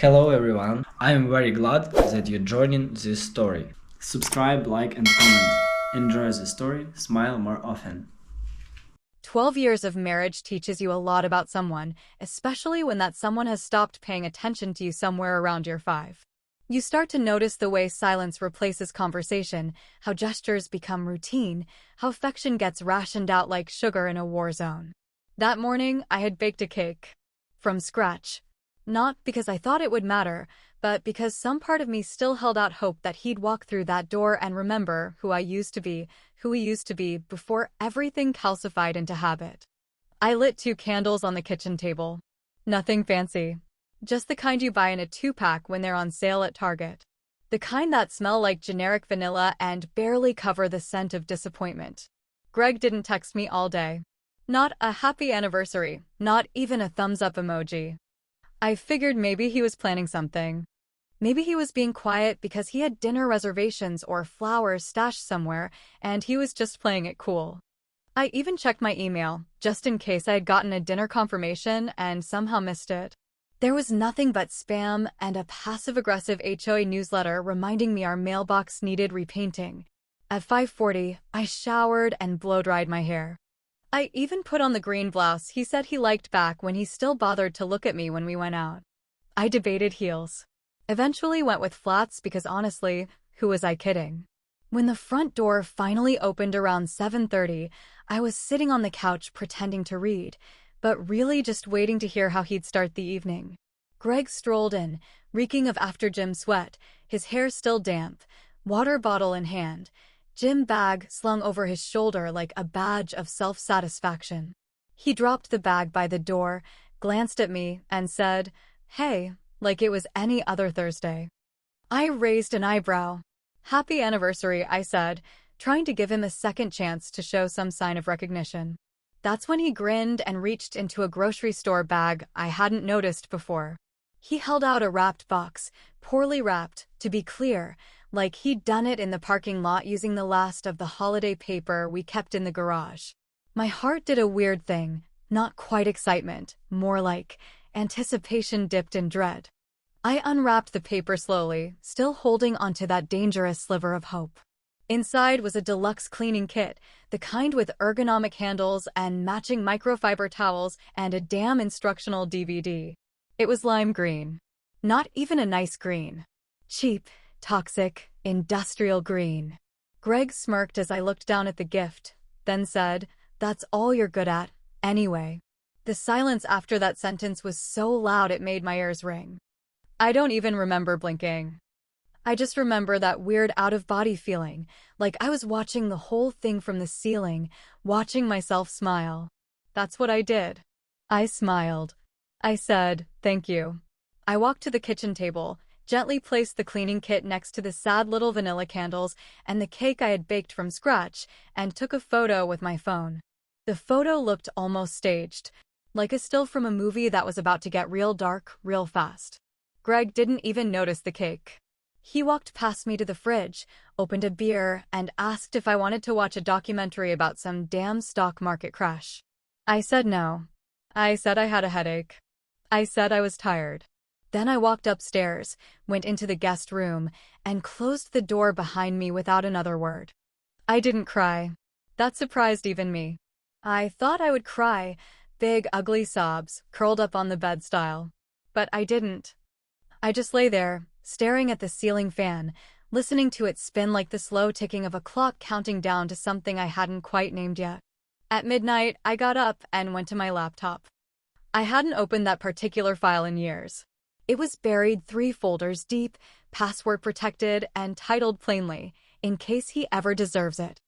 Hello everyone, I am very glad that you're joining this story. Subscribe, like and comment. Enjoy the story, smile more often. 12 years of marriage teaches you a lot about someone, especially when that someone has stopped paying attention to you somewhere around year 5. You start to notice the way silence replaces conversation, how gestures become routine, how affection gets rationed out like sugar in a war zone. That morning, I had baked a cake. From scratch. Not because I thought it would matter, but because some part of me still held out hope that he'd walk through that door and remember who we used to be before everything calcified into habit. I lit 2 candles on the kitchen table. Nothing fancy. Just the kind you buy in a 2-pack when they're on sale at Target. The kind that smell like generic vanilla and barely cover the scent of disappointment. Greg didn't text me all day. Not a happy anniversary, not even a thumbs up emoji. I figured maybe he was planning something. Maybe he was being quiet because he had dinner reservations or flowers stashed somewhere, and he was just playing it cool. I even checked my email, just in case I had gotten a dinner confirmation and somehow missed it. There was nothing but spam and a passive-aggressive HOA newsletter reminding me our mailbox needed repainting. At 5:40, I showered and blow-dried my hair. I even put on the green blouse he said he liked back when he still bothered to look at me when we went out. I debated heels. Eventually went with flats because honestly, who was I kidding? When the front door finally opened around 7:30, I was sitting on the couch pretending to read, but really just waiting to hear how he'd start the evening. Greg strolled in, reeking of after-gym sweat, his hair still damp, water bottle in hand, gym bag slung over his shoulder like a badge of self-satisfaction. He dropped the bag by the door, glanced at me, and said, "Hey," like it was any other Thursday. I raised an eyebrow. "Happy anniversary," I said, trying to give him a second chance to show some sign of recognition. That's when he grinned and reached into a grocery store bag I hadn't noticed before. He held out a wrapped box, poorly wrapped, to be clear, like he'd done it in the parking lot using the last of the holiday paper we kept in the garage. My heart did a weird thing, not quite excitement, more like anticipation dipped in dread. I unwrapped the paper slowly, still holding onto that dangerous sliver of hope. Inside was a deluxe cleaning kit, the kind with ergonomic handles and matching microfiber towels and a damn instructional DVD. It was lime green. Not even a nice green. Cheap, toxic, industrial green. Greg smirked as I looked down at the gift, then said, "That's all you're good at, anyway." The silence after that sentence was so loud it made my ears ring. I don't even remember blinking. I just remember that weird out-of-body feeling, like I was watching the whole thing from the ceiling, watching myself smile. That's what I did. I smiled. I said, "Thank you." I walked to the kitchen table, gently placed the cleaning kit next to the sad little vanilla candles and the cake I had baked from scratch, and took a photo with my phone. The photo looked almost staged, like a still from a movie that was about to get real dark, real fast. Greg didn't even notice the cake. He walked past me to the fridge, opened a beer, and asked if I wanted to watch a documentary about some damn stock market crash. I said no. I said I had a headache. I said I was tired. Then I walked upstairs, went into the guest room, and closed the door behind me without another word. I didn't cry. That surprised even me. I thought I would cry, big ugly sobs, curled up on the bed style. But I didn't. I just lay there, staring at the ceiling fan, listening to it spin like the slow ticking of a clock counting down to something I hadn't quite named yet. At midnight, I got up and went to my laptop. I hadn't opened that particular file in years. It was buried 3 folders deep, password protected, and titled plainly, "In case he ever deserves it."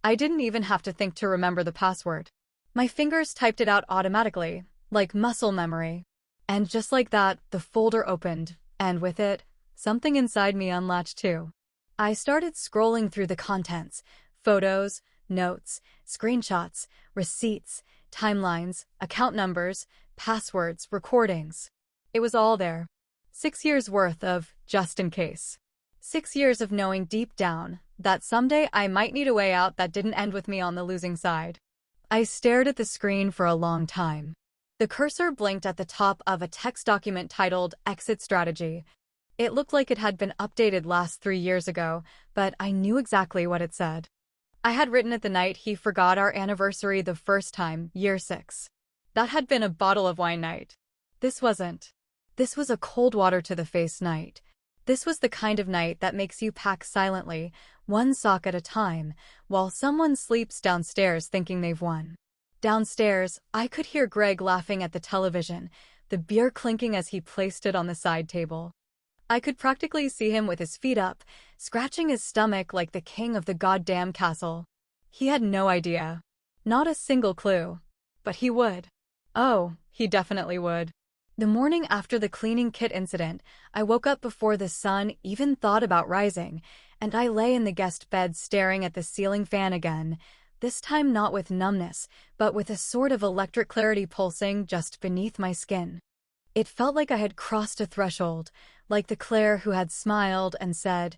I didn't even have to think to remember the password. My fingers typed it out automatically, like muscle memory. And just like that, the folder opened, and with it, something inside me unlatched too. I started scrolling through the contents: photos, notes, screenshots, receipts, timelines, account numbers, passwords, recordings. It was all there. 6 years worth of just in case. 6 years of knowing deep down that someday I might need a way out that didn't end with me on the losing side. I stared at the screen for a long time. The cursor blinked at the top of a text document titled Exit Strategy. It looked like it had been updated last 3 years ago, but I knew exactly what it said. I had written it the night he forgot our anniversary the first time, year 6. That had been a bottle of wine night. This wasn't. This was a cold water to the face night. This was the kind of night that makes you pack silently, one sock at a time, while someone sleeps downstairs thinking they've won. Downstairs, I could hear Greg laughing at the television, the beer clinking as he placed it on the side table. I could practically see him with his feet up, scratching his stomach like the king of the goddamn castle. He had no idea. Not a single clue. But he would. Oh, he definitely would. The morning after the cleaning kit incident, I woke up before the sun even thought about rising, and I lay in the guest bed staring at the ceiling fan again, this time not with numbness, but with a sort of electric clarity pulsing just beneath my skin. It felt like I had crossed a threshold, like the Claire who had smiled and said,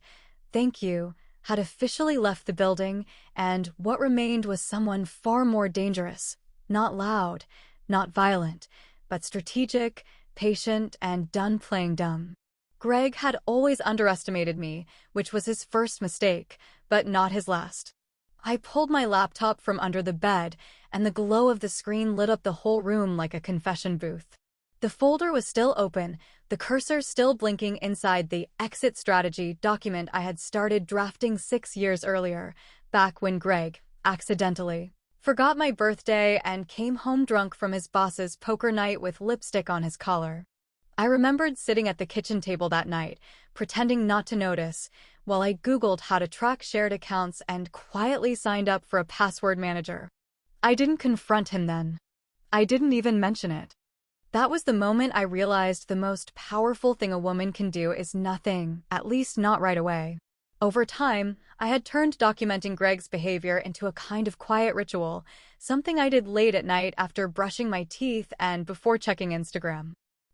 "Thank you," had officially left the building, and what remained was someone far more dangerous. Not loud, not violent, but strategic, patient, and done playing dumb. Greg had always underestimated me, which was his first mistake, but not his last. I pulled my laptop from under the bed, and the glow of the screen lit up the whole room like a confession booth. The folder was still open, the cursor still blinking inside the exit strategy document I had started drafting 6 years earlier, back when Greg, accidentally, forgot my birthday and came home drunk from his boss's poker night with lipstick on his collar. I remembered sitting at the kitchen table that night, pretending not to notice, while I Googled how to track shared accounts and quietly signed up for a password manager. I didn't confront him then. I didn't even mention it. That was the moment I realized the most powerful thing a woman can do is nothing, at least not right away. Over time, I had turned documenting Greg's behavior into a kind of quiet ritual, something I did late at night after brushing my teeth and before checking Instagram.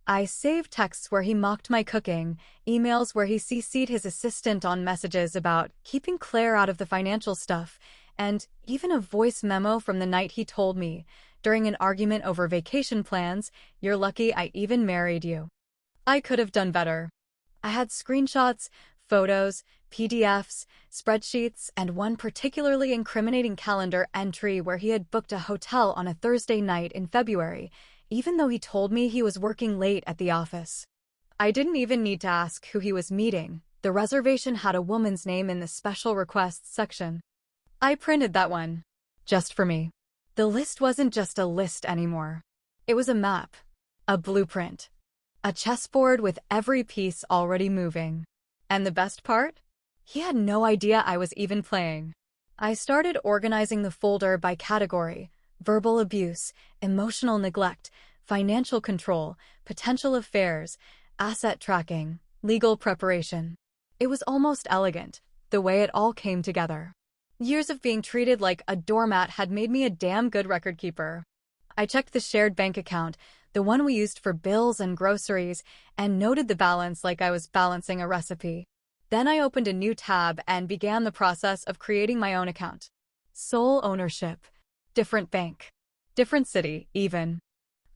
I saved texts where he mocked my cooking, emails where he CC'd his assistant on messages about keeping Claire out of the financial stuff, and even a voice memo from the night he told me, during an argument over vacation plans, "You're lucky I even married you." I could have done better. I had screenshots, photos, PDFs, spreadsheets, and one particularly incriminating calendar entry where he had booked a hotel on a Thursday night in February, even though he told me he was working late at the office. I didn't even need to ask who he was meeting. The reservation had a woman's name in the special requests section. I printed that one. Just for me. The list wasn't just a list anymore. It was a map. A blueprint. A chessboard with every piece already moving. And the best part? He had no idea I was even playing. I started organizing the folder by category: verbal abuse, emotional neglect, financial control, potential affairs, asset tracking, legal preparation. It was almost elegant, the way it all came together. Years of being treated like a doormat had made me a damn good record keeper. I checked the shared bank account, the one we used for bills and groceries, and noted the balance like I was balancing a recipe. Then I opened a new tab and began the process of creating my own account. Sole ownership. Different bank. Different city, even.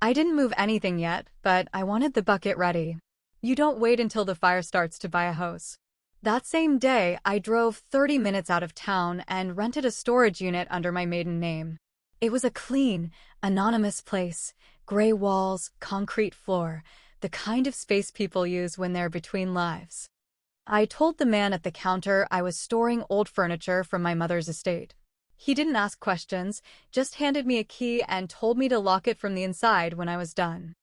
I didn't move anything yet, but I wanted the bucket ready. You don't wait until the fire starts to buy a hose. That same day, I drove 30 minutes out of town and rented a storage unit under my maiden name. It was a clean, anonymous place, gray walls, concrete floor, the kind of space people use when they're between lives. I told the man at the counter I was storing old furniture from my mother's estate. He didn't ask questions, just handed me a key and told me to lock it from the inside when I was done.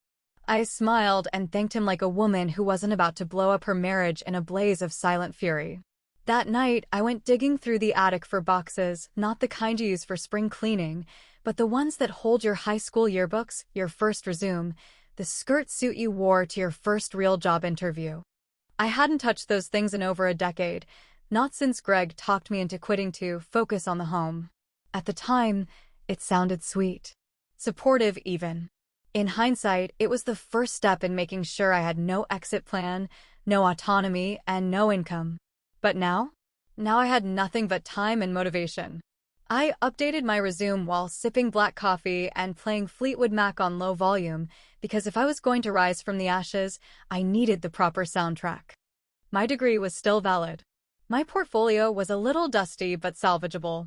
I smiled and thanked him like a woman who wasn't about to blow up her marriage in a blaze of silent fury. That night, I went digging through the attic for boxes, not the kind you use for spring cleaning, but the ones that hold your high school yearbooks, your first resume, the skirt suit you wore to your first real job interview. I hadn't touched those things in over a decade, not since Greg talked me into quitting to focus on the home. At the time, it sounded sweet. Supportive, even. In hindsight, it was the first step in making sure I had no exit plan, no autonomy, and no income. But now? Now I had nothing but time and motivation. I updated my resume while sipping black coffee and playing Fleetwood Mac on low volume because if I was going to rise from the ashes, I needed the proper soundtrack. My degree was still valid. My portfolio was a little dusty but salvageable.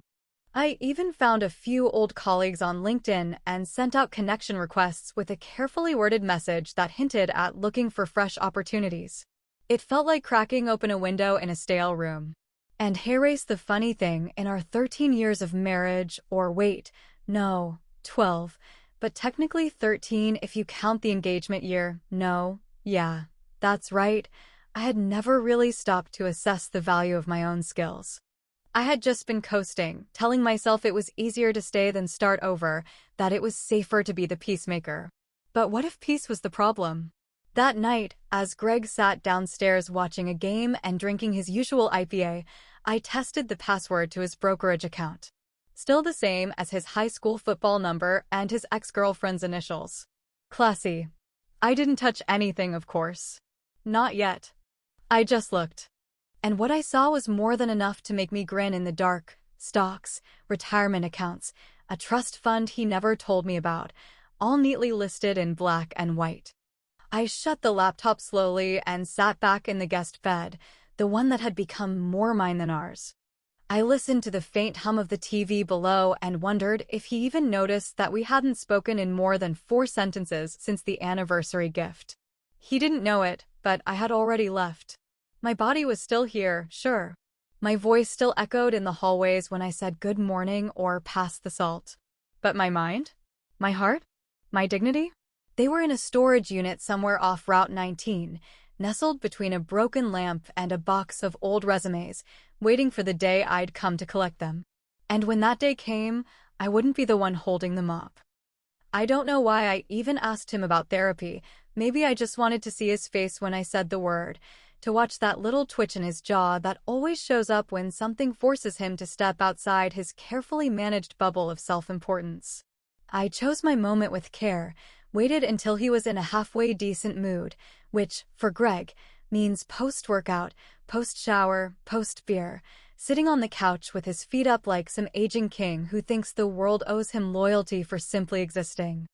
I even found a few old colleagues on LinkedIn and sent out connection requests with a carefully worded message that hinted at looking for fresh opportunities. It felt like cracking open a window in a stale room. And here's the funny thing, in our 13 years of marriage, or wait, no, 12, but technically 13 if you count the engagement year, no, yeah, that's right, I had never really stopped to assess the value of my own skills. I had just been coasting, telling myself it was easier to stay than start over, that it was safer to be the peacemaker. But what if peace was the problem? That night, as Greg sat downstairs watching a game and drinking his usual IPA, I tested the password to his brokerage account. Still the same as his high school football number and his ex-girlfriend's initials. Classy. I didn't touch anything, of course. Not yet. I just looked. And what I saw was more than enough to make me grin in the dark. Stocks, retirement accounts, a trust fund he never told me about, all neatly listed in black and white. I shut the laptop slowly and sat back in the guest bed, the one that had become more mine than ours. I listened to the faint hum of the TV below and wondered if he even noticed that we hadn't spoken in more than 4 sentences since the anniversary gift. He didn't know it, but I had already left. My body was still here, sure. My voice still echoed in the hallways when I said good morning or pass the salt. But my mind? My heart? My dignity? They were in a storage unit somewhere off Route 19, nestled between a broken lamp and a box of old resumes, waiting for the day I'd come to collect them. And when that day came, I wouldn't be the one holding them up. I don't know why I even asked him about therapy. Maybe I just wanted to see his face when I said the word, to watch that little twitch in his jaw that always shows up when something forces him to step outside his carefully managed bubble of self-importance. I chose my moment with care, waited until he was in a halfway decent mood, which, for Greg, means post-workout, post-shower, post-beer, sitting on the couch with his feet up like some aging king who thinks the world owes him loyalty for simply existing.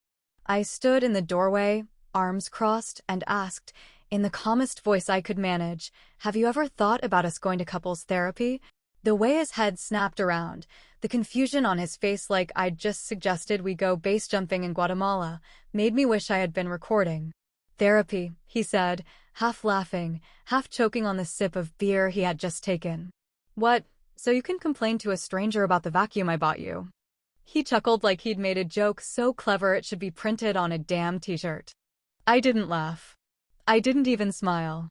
I stood in the doorway, arms crossed, and asked, in the calmest voice I could manage, "Have you ever thought about us going to couples therapy?" The way his head snapped around, the confusion on his face like I'd just suggested we go base jumping in Guatemala, made me wish I had been recording. "Therapy," he said, half laughing, half choking on the sip of beer he had just taken. "What, so you can complain to a stranger about the vacuum I bought you?" He chuckled like he'd made a joke so clever it should be printed on a damn t-shirt. I didn't laugh. I didn't even smile.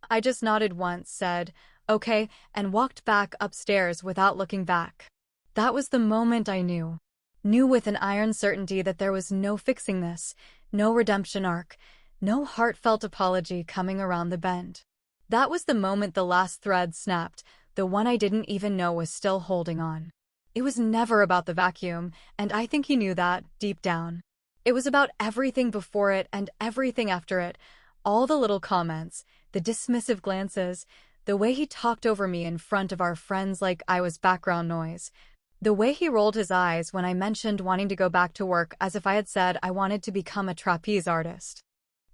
I just nodded once, said, "Okay," and walked back upstairs without looking back. That was the moment I knew. Knew with an iron certainty that there was no fixing this, no redemption arc, no heartfelt apology coming around the bend. That was the moment the last thread snapped, the one I didn't even know was still holding on. It was never about the vacuum, and I think he knew that, deep down. It was about everything before it and everything after it, all the little comments, the dismissive glances, the way he talked over me in front of our friends like I was background noise, the way he rolled his eyes when I mentioned wanting to go back to work as if I had said I wanted to become a trapeze artist.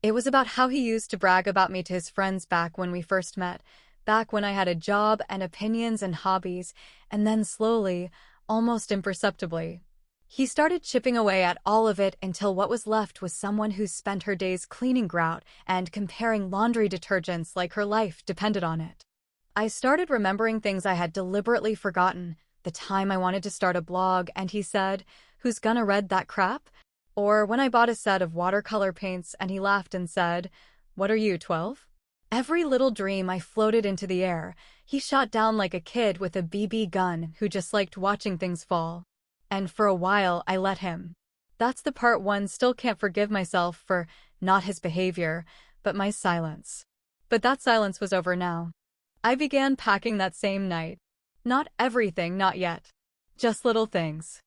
It was about how he used to brag about me to his friends back when we first met, back when I had a job and opinions and hobbies, and then slowly, almost imperceptibly, he started chipping away at all of it until what was left was someone who spent her days cleaning grout and comparing laundry detergents like her life depended on it. I started remembering things I had deliberately forgotten, the time I wanted to start a blog and he said, "Who's gonna read that crap?" Or when I bought a set of watercolor paints and he laughed and said, "What are you, 12?" Every little dream I floated into the air, he shot down like a kid with a BB gun who just liked watching things fall. And for a while, I let him. That's the part one still can't forgive myself for, not his behavior, but my silence. But that silence was over now. I began packing that same night. Not everything, not yet. Just little things.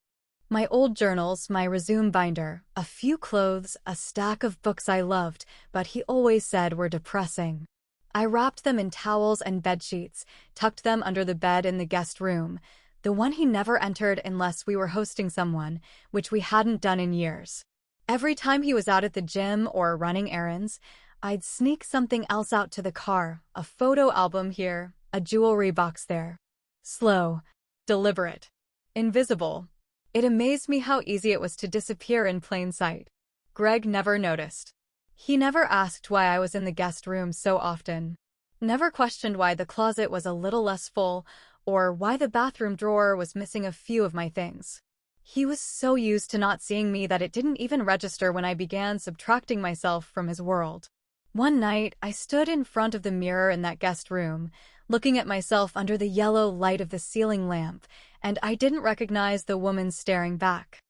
My old journals, my resume binder, a few clothes, a stack of books I loved, but he always said were depressing. I wrapped them in towels and bedsheets, tucked them under the bed in the guest room, The one he never entered unless we were hosting someone, which we hadn't done in years. Every time he was out at the gym or running errands, I'd sneak something else out to the car, a photo album here, a jewelry box there. Slow, deliberate, invisible. It amazed me how easy it was to disappear in plain sight. Greg never noticed. He never asked why I was in the guest room so often. Never questioned why the closet was a little less full, or why the bathroom drawer was missing a few of my things. He was so used to not seeing me that it didn't even register when I began subtracting myself from his world. One night, I stood in front of the mirror in that guest room, looking at myself under the yellow light of the ceiling lamp, and I didn't recognize the woman staring back.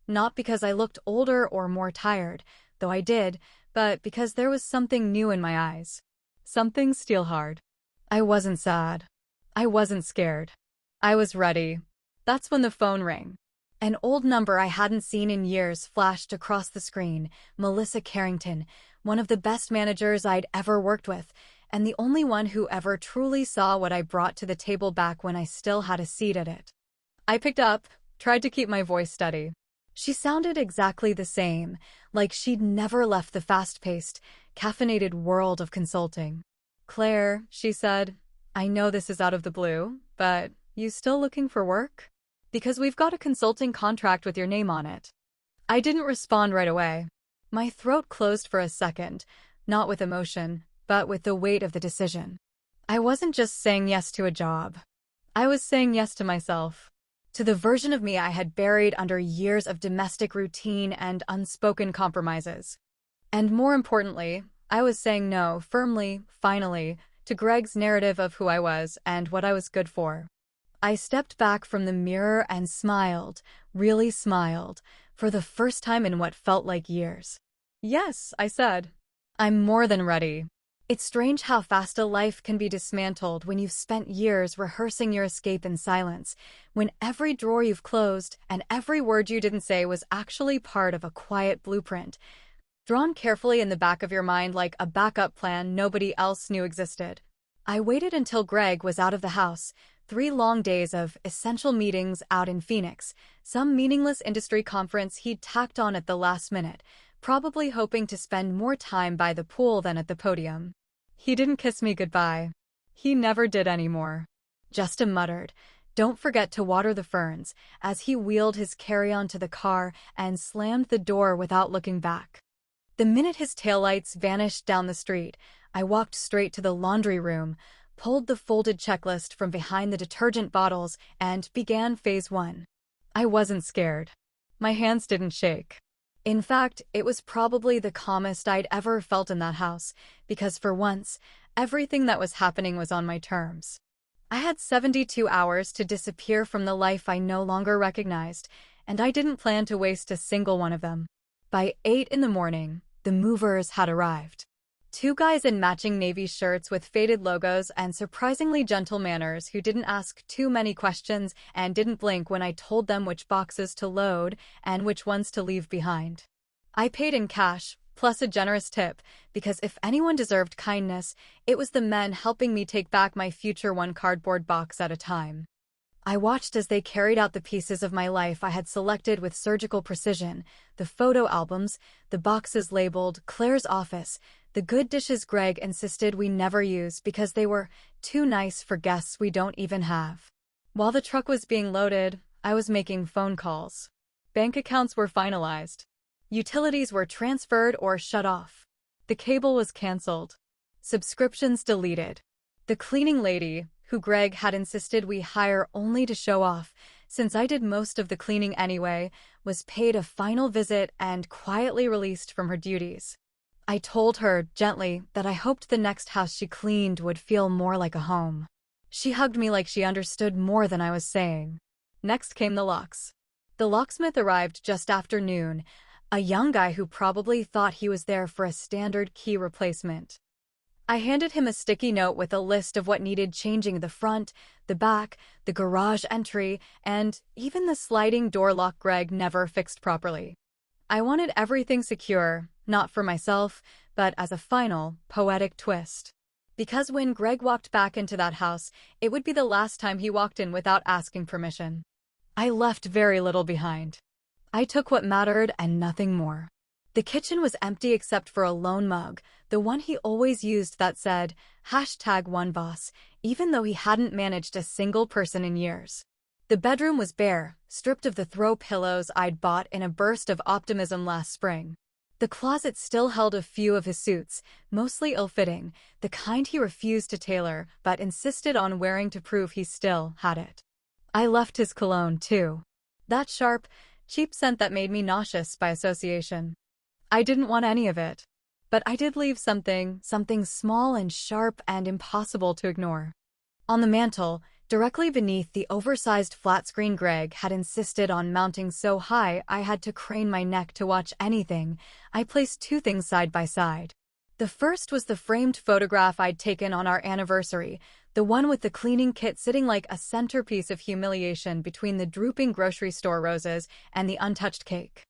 Not because I looked older or more tired, though I did, but because there was something new in my eyes. Something steel-hard. I wasn't sad. I wasn't scared. I was ready. That's when the phone rang. An old number I hadn't seen in years flashed across the screen. Melissa Carrington, one of the best managers I'd ever worked with, and the only one who ever truly saw what I brought to the table back when I still had a seat at it. I picked up, tried to keep my voice steady. She sounded exactly the same, like she'd never left the fast-paced, caffeinated world of consulting. "Claire," she said, "I know this is out of the blue, but you still looking for work? Because we've got a consulting contract with your name on it." I didn't respond right away. My throat closed for a second, not with emotion, but with the weight of the decision. I wasn't just saying yes to a job. I was saying yes to myself. To the version of me I had buried under years of domestic routine and unspoken compromises. And more importantly, I was saying no, firmly, finally, to Greg's narrative of who I was and what I was good for. I stepped back from the mirror and smiled, really smiled, for the first time in what felt like years. "Yes," I said. "I'm more than ready." It's strange how fast a life can be dismantled when you've spent years rehearsing your escape in silence, when every drawer you've closed and every word you didn't say was actually part of a quiet blueprint, drawn carefully in the back of your mind like a backup plan nobody else knew existed. I waited until Greg was out of the house, 3 long days of essential meetings out in Phoenix, some meaningless industry conference he'd tacked on at the last minute, probably hoping to spend more time by the pool than at the podium. He didn't kiss me goodbye. He never did anymore. Just a muttered, "Don't forget to water the ferns," as he wheeled his carry-on to the car and slammed the door without looking back. The minute his taillights vanished down the street, I walked straight to the laundry room, pulled the folded checklist from behind the detergent bottles, and began phase 1. I wasn't scared. My hands didn't shake. In fact, it was probably the calmest I'd ever felt in that house, because for once, everything that was happening was on my terms. I had 72 hours to disappear from the life I no longer recognized, and I didn't plan to waste a single one of them. By 8 in the morning, the movers had arrived. 2 guys in matching navy shirts with faded logos and surprisingly gentle manners who didn't ask too many questions and didn't blink when I told them which boxes to load and which ones to leave behind. I paid in cash, plus a generous tip, because if anyone deserved kindness, it was the men helping me take back my future one cardboard box at a time. I watched as they carried out the pieces of my life I had selected with surgical precision, the photo albums, the boxes labeled Claire's office, the good dishes Greg insisted we never use because they were too nice for guests we don't even have. While the truck was being loaded, I was making phone calls. Bank accounts were finalized. Utilities were transferred or shut off. The cable was canceled. Subscriptions deleted. The cleaning lady, who Greg had insisted we hire only to show off, since I did most of the cleaning anyway, was paid a final visit and quietly released from her duties. I told her, gently, that I hoped the next house she cleaned would feel more like a home. She hugged me like she understood more than I was saying. Next came the locks. The locksmith arrived just after noon, a young guy who probably thought he was there for a standard key replacement. I handed him a sticky note with a list of what needed changing: the front, the back, the garage entry, and even the sliding door lock Greg never fixed properly. I wanted everything secure, not for myself, but as a final, poetic twist. Because when Greg walked back into that house, it would be the last time he walked in without asking permission. I left very little behind. I took what mattered and nothing more. The kitchen was empty except for a lone mug, the one he always used that said, #OneBoss, even though he hadn't managed a single person in years. The bedroom was bare, stripped of the throw pillows I'd bought in a burst of optimism last spring. The closet still held a few of his suits, mostly ill-fitting, the kind he refused to tailor but insisted on wearing to prove he still had it. I left his cologne, too. That sharp, cheap scent that made me nauseous by association. I didn't want any of it. But I did leave something small and sharp and impossible to ignore. On the mantel, directly beneath the oversized flat screen Greg had insisted on mounting so high I had to crane my neck to watch anything, I placed two things side by side. The first was the framed photograph I'd taken on our anniversary, the one with the cleaning kit sitting like a centerpiece of humiliation between the drooping grocery store roses and the untouched cake.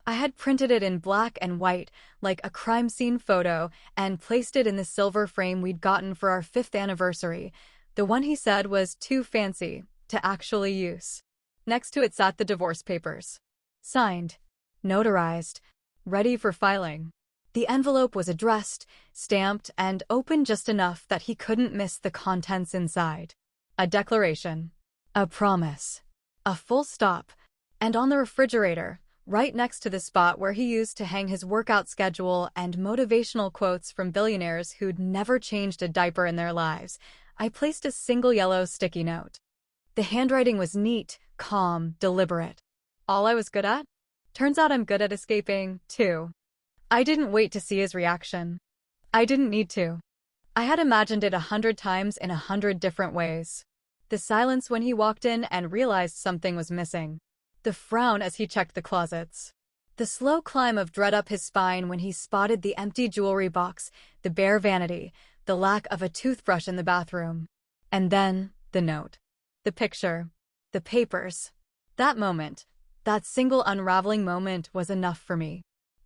I had printed it in black and white, like a crime scene photo, and placed it in the silver frame we'd gotten for our 5th anniversary, the one he said was too fancy to actually use. Next to it sat the divorce papers. Signed, notarized, ready for filing. The envelope was addressed, stamped, and open just enough that he couldn't miss the contents inside. A declaration. A promise. A full stop. And on the refrigerator, right next to the spot where he used to hang his workout schedule and motivational quotes from billionaires who'd never changed a diaper in their lives, I placed a single yellow sticky note. The handwriting was neat, calm, deliberate. All I was good at? Turns out I'm good at escaping, too. I didn't wait to see his reaction. I didn't need to. I had imagined it 100 times in 100 different ways. The silence when he walked in and realized something was missing. The frown as he checked the closets. The slow climb of dread up his spine when he spotted the empty jewelry box, the bare vanity, the lack of a toothbrush in the bathroom. And then, the note. The picture. The papers. That moment, that single unraveling moment was enough for me.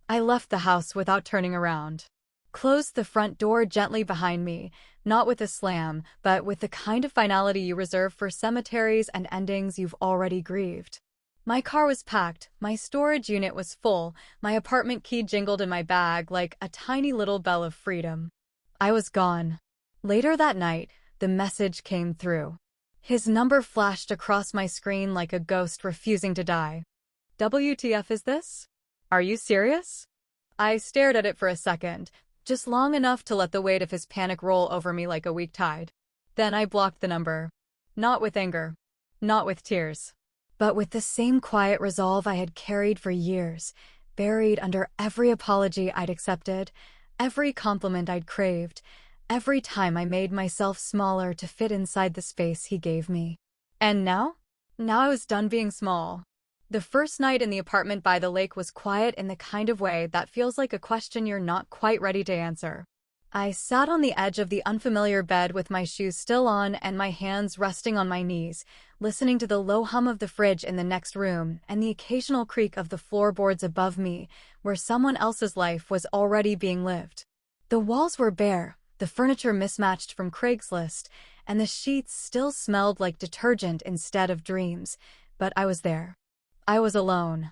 I left the house without turning around. Closed the front door gently behind me, not with a slam, but with the kind of finality you reserve for cemeteries and endings you've already grieved. My car was packed, my storage unit was full, my apartment key jingled in my bag like a tiny little bell of freedom. I was gone. Later that night, the message came through. His number flashed across my screen like a ghost refusing to die. WTF is this? Are you serious? I stared at it for a second, just long enough to let the weight of his panic roll over me like a weak tide. Then I blocked the number. Not with anger. Not with tears. But with the same quiet resolve I had carried for years, buried under every apology I'd accepted, every compliment I'd craved, every time I made myself smaller to fit inside the space he gave me. And now? Now I was done being small. The first night in the apartment by the lake was quiet in the kind of way that feels like a question you're not quite ready to answer. I sat on the edge of the unfamiliar bed with my shoes still on and my hands resting on my knees, listening to the low hum of the fridge in the next room and the occasional creak of the floorboards above me, where someone else's life was already being lived. The walls were bare, the furniture mismatched from Craigslist, and the sheets still smelled like detergent instead of dreams, but I was there. I was alone.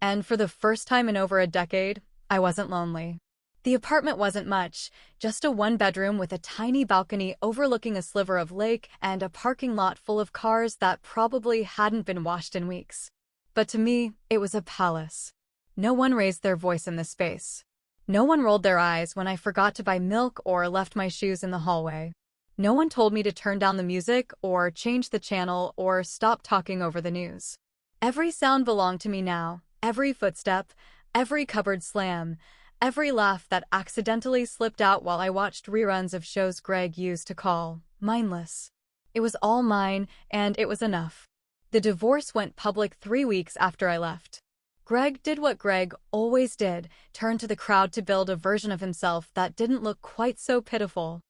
And for the first time in over a decade, I wasn't lonely. The apartment wasn't much, just a one-bedroom with a tiny balcony overlooking a sliver of lake and a parking lot full of cars that probably hadn't been washed in weeks. But to me, it was a palace. No one raised their voice in this space. No one rolled their eyes when I forgot to buy milk or left my shoes in the hallway. No one told me to turn down the music or change the channel or stop talking over the news. Every sound belonged to me now, every footstep, every cupboard slam, every laugh that accidentally slipped out while I watched reruns of shows Greg used to call mindless. It was all mine, and it was enough. The divorce went public 3 weeks after I left. Greg did what Greg always did, turned to the crowd to build a version of himself that didn't look quite so pitiful.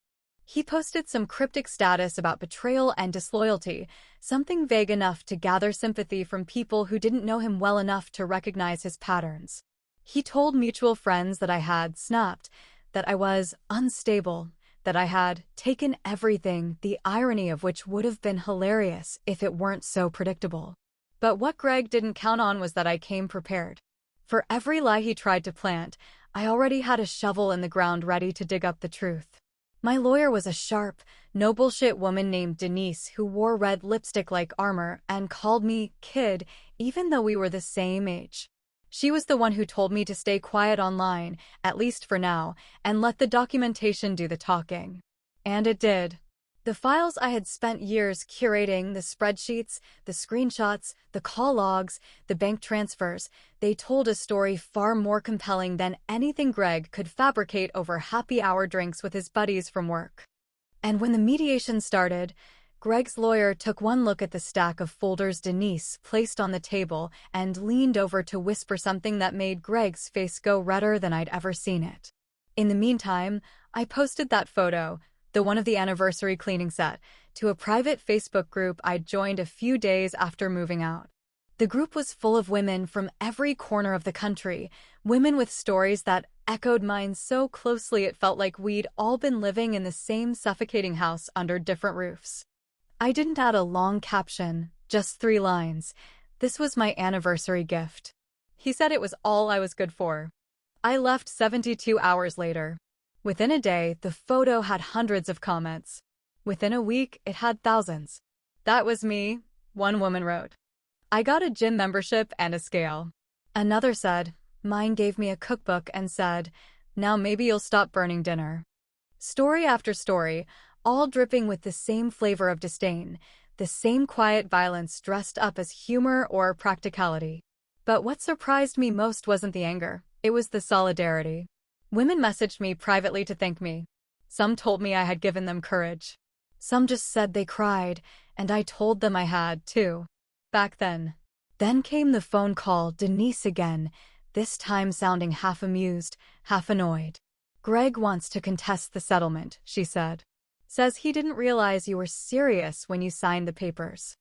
He posted some cryptic status about betrayal and disloyalty, something vague enough to gather sympathy from people who didn't know him well enough to recognize his patterns. He told mutual friends that I had snapped, that I was unstable, that I had taken everything, the irony of which would have been hilarious if it weren't so predictable. But what Greg didn't count on was that I came prepared. For every lie he tried to plant, I already had a shovel in the ground ready to dig up the truth. My lawyer was a sharp, no-bullshit woman named Denise who wore red lipstick like armor and called me kid even though we were the same age. She was the one who told me to stay quiet online, at least for now, and let the documentation do the talking. And it did. The files I had spent years curating, the spreadsheets, the screenshots, the call logs, the bank transfers, they told a story far more compelling than anything Greg could fabricate over happy hour drinks with his buddies from work. And when the mediation started, Greg's lawyer took one look at the stack of folders Denise placed on the table and leaned over to whisper something that made Greg's face go redder than I'd ever seen it. In the meantime, I posted that photo, the one of the anniversary cleaning set, to a private Facebook group I'd joined a few days after moving out. The group was full of women from every corner of the country, women with stories that echoed mine so closely it felt like we'd all been living in the same suffocating house under different roofs. I didn't add a long caption, just 3 lines. This was my anniversary gift. He said it was all I was good for. I left 72 hours later. Within a day, the photo had hundreds of comments. Within a week, it had thousands. That was me, one woman wrote. I got a gym membership and a scale. Another said, mine gave me a cookbook and said, now maybe you'll stop burning dinner. Story after story, all dripping with the same flavor of disdain, the same quiet violence dressed up as humor or practicality. But what surprised me most wasn't the anger, it was the solidarity. Women messaged me privately to thank me. Some told me I had given them courage. Some just said they cried, and I told them I had, too. Back then. Then came the phone call, Denise again, this time sounding half amused, half annoyed. Greg wants to contest the settlement, she said. Says he didn't realize you were serious when you signed the papers.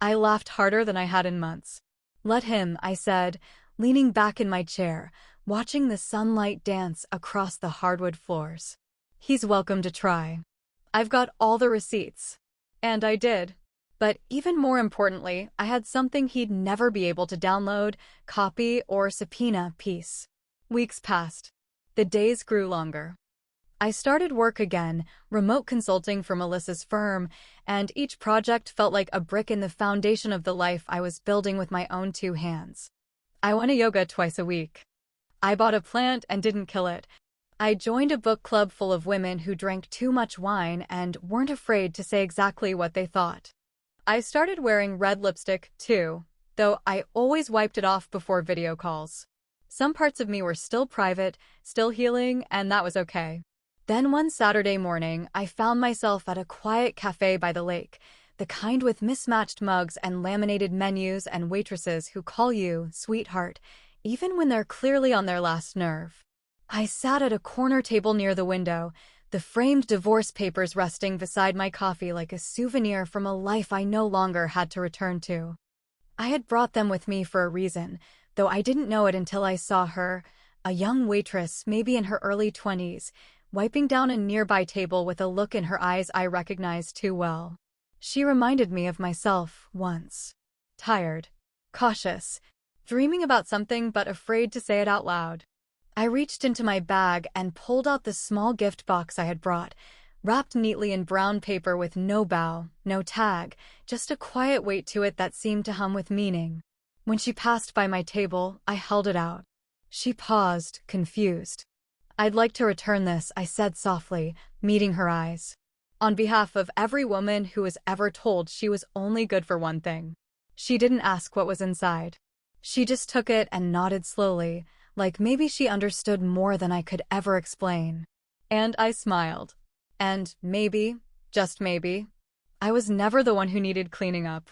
I laughed harder than I had in months. Let him, I said, leaning back in my chair, watching the sunlight dance across the hardwood floors. He's welcome to try. I've got all the receipts. And I did. But even more importantly, I had something he'd never be able to download, copy, or subpoena. Peace. Weeks passed. The days grew longer. I started work again, remote consulting for Melissa's firm, and each project felt like a brick in the foundation of the life I was building with my own 2 hands. I went to yoga twice a week. I bought a plant and didn't kill it. I joined a book club full of women who drank too much wine and weren't afraid to say exactly what they thought. I started wearing red lipstick, too, though I always wiped it off before video calls. Some parts of me were still private, still healing, and that was okay. Then one Saturday morning, I found myself at a quiet cafe by the lake, the kind with mismatched mugs and laminated menus and waitresses who call you sweetheart, even when they're clearly on their last nerve. I sat at a corner table near the window, the framed divorce papers resting beside my coffee like a souvenir from a life I no longer had to return to. I had brought them with me for a reason, though I didn't know it until I saw her, a young waitress, maybe in her early 20s, wiping down a nearby table with a look in her eyes I recognized too well. She reminded me of myself once. Tired, cautious, dreaming about something but afraid to say it out loud. I reached into my bag and pulled out the small gift box I had brought, wrapped neatly in brown paper with no bow, no tag, just a quiet weight to it that seemed to hum with meaning. When she passed by my table, I held it out. She paused, confused. I'd like to return this, I said softly, meeting her eyes. On behalf of every woman who was ever told she was only good for one thing. She didn't ask what was inside. She just took it and nodded slowly, like maybe she understood more than I could ever explain. And I smiled. And maybe, just maybe, I was never the one who needed cleaning up.